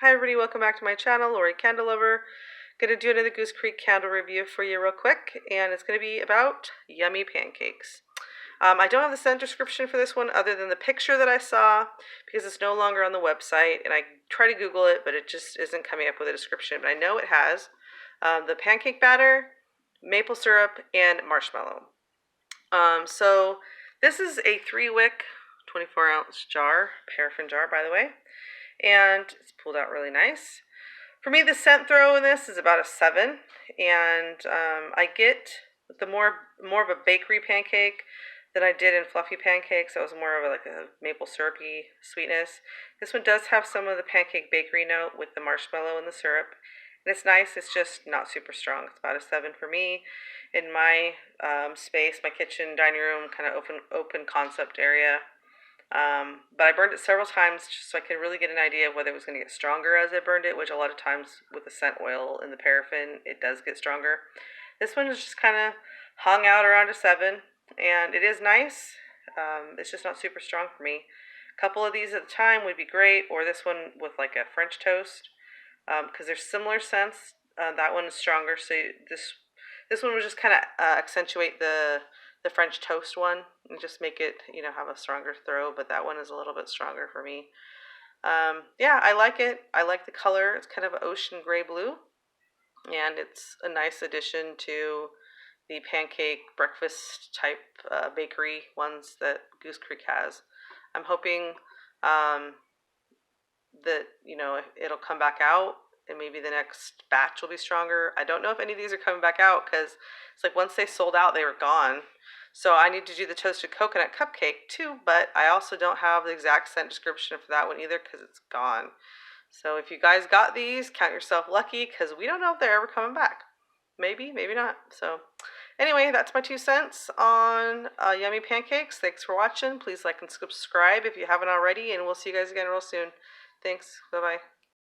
Hi everybody, welcome back to my channel, Laurie Candle Lover. Gonna do another Goose Creek candle review for you real quick, and it's gonna be about yummy pancakes. I don't have the scent description for this one other than the picture that I saw because it's no longer on the website, and I tried to Google it, but it just isn't coming up with a description. But I know it has the pancake batter, maple syrup, and marshmallow. So this is a 3-wick, 24-ounce jar, paraffin jar by the way, and it's pulled out really nice. For me, the scent throw in this is about a 7, and I get the more of a bakery pancake than I did in fluffy pancakes. That was more of like a maple syrupy sweetness. This one does have some of the pancake bakery note with the marshmallow and the syrup, and it's nice. It's just not super strong. It's about a 7 for me. In my space, my kitchen, dining room, kind of open concept area. But I burned it several times just so I could really get an idea of whether it was going to get stronger as I burned it, which a lot of times with the scent oil and the paraffin, it does get stronger. This one is just kind of hung out around a 7, and it is nice. It's just not super strong for me. A couple of these at a time would be great, or this one with like a French toast, because they're similar scents. That one is stronger, so this one would just kind of accentuate the French toast one and just make it, have a stronger throw, but that one is a little bit stronger for me. Yeah, I like it. I like the color. It's kind of ocean gray blue, and it's a nice addition to the pancake breakfast type bakery ones that Goose Creek has. I'm hoping that, it'll come back out and maybe the next batch will be stronger. I don't know if any of these are coming back out because it's like once they sold out, they were gone. So I need to do the toasted coconut cupcake too, but I also don't have the exact scent description for that one either because it's gone. So if you guys got these, count yourself lucky because we don't know if they're ever coming back. Maybe, maybe not. So anyway, that's my 2 cents on yummy pancakes. Thanks for watching. Please like and subscribe if you haven't already, and we'll see you guys again real soon. Thanks. Bye-bye.